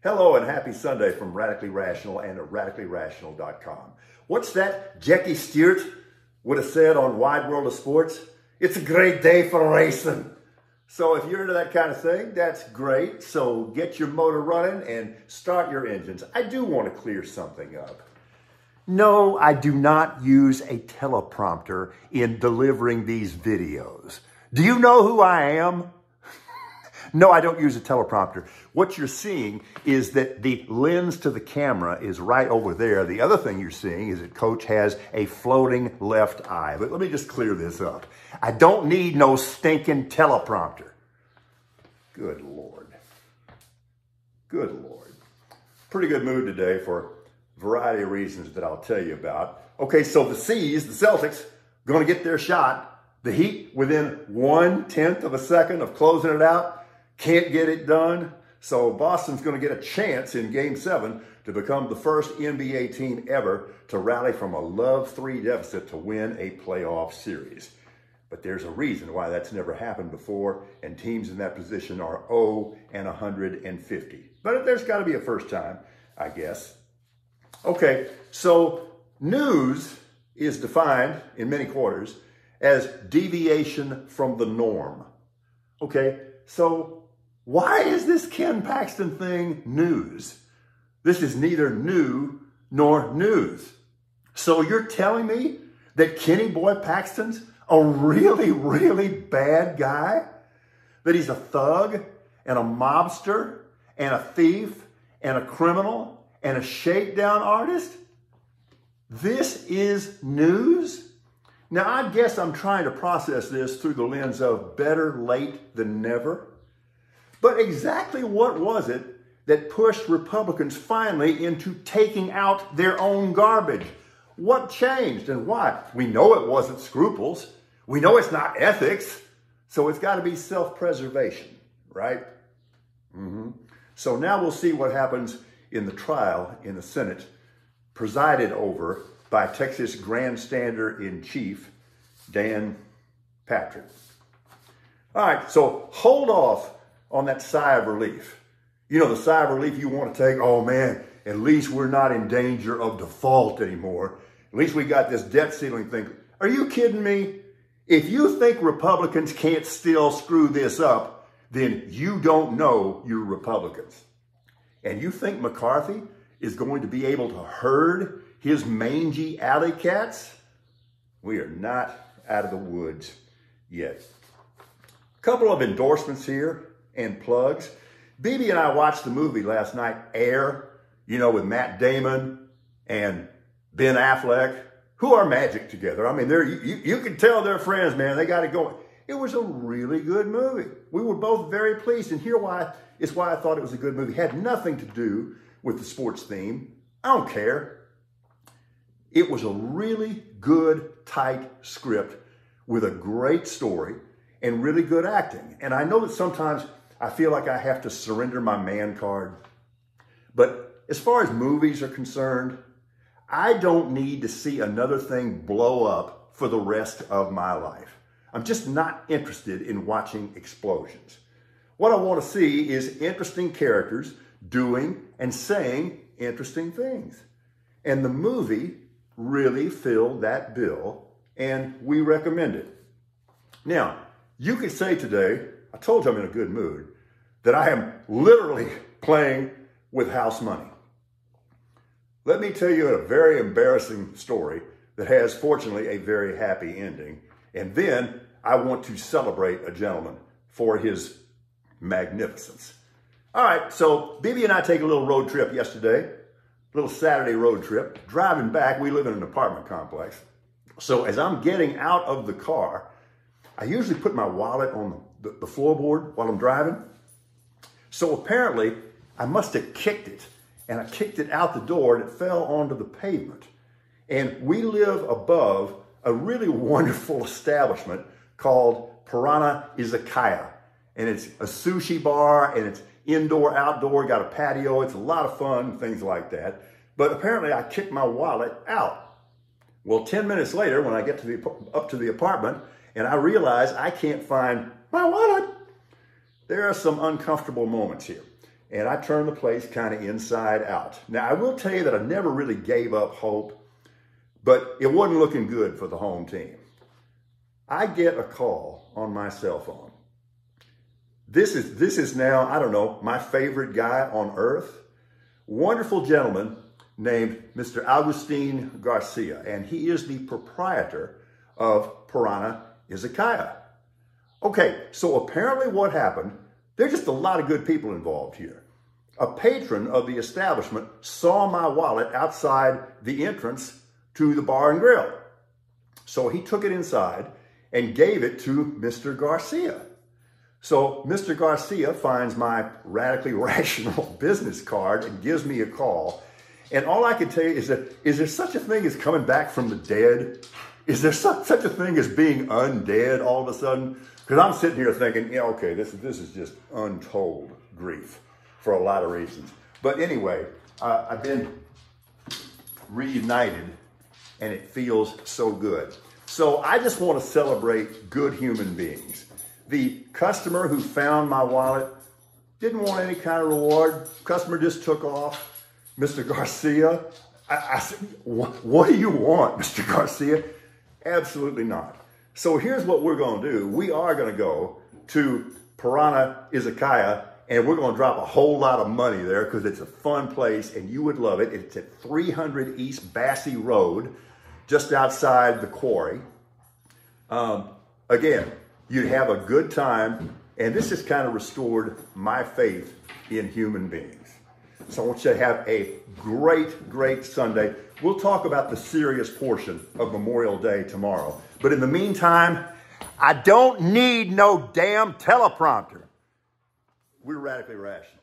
Hello and happy Sunday from Radically Rational and at radicallyrational.com. What's that Jackie Stewart would have said on Wide World of Sports? It's a great day for racing. So if you're into that kind of thing, that's great. So get your motor running and start your engines. I do want to clear something up. No, I do not use a teleprompter in delivering these videos. Do you know who I am? No, I don't use a teleprompter. What you're seeing is that the lens to the camera is right over there. The other thing you're seeing is that Coach has a floating left eye. But let me just clear this up. I don't need no stinking teleprompter. Good Lord. Good Lord. Pretty good mood today for a variety of reasons that I'll tell you about. Okay, so the C's, the Celtics, going to get their shot. The Heat, within 1/10 of a second of closing it out, can't get it done. So Boston's going to get a chance in Game 7 to become the first NBA team ever to rally from a love 3 deficit to win a playoff series. But there's a reason why that's never happened before, and teams in that position are 0-150. But there's got to be a first time, I guess. Okay, so news is defined in many quarters as deviation from the norm. Okay, so why is this Ken Paxton thing news? This is neither new nor news. So you're telling me that Kenny Boy Paxton's a really, really bad guy? That he's a thug and a mobster and a thief and a criminal and a shakedown artist? This is news? Now, I guess I'm trying to process this through the lens of better late than never. But exactly what was it that pushed Republicans finally into taking out their own garbage? What changed and why? We know it wasn't scruples. We know it's not ethics. So it's got to be self-preservation, right? So now we'll see what happens in the trial in the Senate, presided over by Texas Grandstander-in-Chief Dan Patrick. All right, so hold off on that sigh of relief. You know, the sigh of relief you want to take, oh man, at least we're not in danger of default anymore. At least we got this debt ceiling thing. Are you kidding me? If you think Republicans can't still screw this up, then you don't know you're Republicans. And you think McCarthy is going to be able to herd his mangy alley cats? We are not out of the woods yet. A couple of endorsements here and plugs. BB and I watched the movie last night, Air, you know, with Matt Damon and Ben Affleck, who are magic together. I mean, you can tell they're friends, man. They got it going. It was a really good movie. We were both very pleased, and here's why I thought it was a good movie. It had nothing to do with the sports theme. I don't care. It was a really good, tight script with a great story and really good acting. And I know that sometimes I feel like I have to surrender my man card. But as far as movies are concerned, I don't need to see another thing blow up for the rest of my life. I'm just not interested in watching explosions. What I want to see is interesting characters doing and saying interesting things. And the movie really filled that bill, and we recommend it. Now, you could say today, I told you I'm in a good mood, that I am literally playing with house money. Let me tell you a very embarrassing story that has, fortunately, a very happy ending. And then I want to celebrate a gentleman for his magnificence. All right, so BB and I take a little road trip yesterday, a little Saturday road trip. Driving back, we live in an apartment complex. So as I'm getting out of the car, I usually put my wallet on the floorboard while I'm driving. So apparently, I must have kicked it, and I kicked it out the door, and it fell onto the pavement. And we live above a really wonderful establishment called Piranha Izakaya. And it's a sushi bar, and it's indoor, outdoor, got a patio. It's a lot of fun, things like that. But apparently, I kicked my wallet out. Well, 10 minutes later, when I get up to the apartment, and I realize I can't find my wallet, there are some uncomfortable moments here. and I turned the place kind of inside out. Now, I will tell you that I never really gave up hope, but it wasn't looking good for the home team. I get a call on my cell phone. This is now, I don't know, my favorite guy on earth. Wonderful gentleman named Mr. Agustin Garcia, and he is the proprietor of Piranha Izakaya. Okay, so apparently what happened, there's just a lot of good people involved here. A patron of the establishment saw my wallet outside the entrance to the bar and grill. So he took it inside and gave it to Mr. Garcia. So Mr. Garcia finds my radically rational business card and gives me a call. And all I can tell you is that, is there such a thing as coming back from the dead? Is there such a thing as being undead all of a sudden? Because I'm sitting here thinking, yeah, okay, this is just untold grief for a lot of reasons. But anyway, I've been reunited and it feels so good. So I just want to celebrate good human beings. The customer who found my wallet didn't want any kind of reward. Customer just took off. Mr. Garcia, I said, what do you want, Mr. Garcia? Absolutely not. So here's what we're going to do. We are going to go to Piranha Izakaya, and we're going to drop a whole lot of money there because it's a fun place and you would love it. It's at 300 East Bassey Road, just outside the quarry. Again, you'd have a good time, and this has kind of restored my faith in human beings. So I want you to have a great, great Sunday. We'll talk about the serious portion of Memorial Day tomorrow. But in the meantime, I don't need no damn teleprompter. We're radically rational.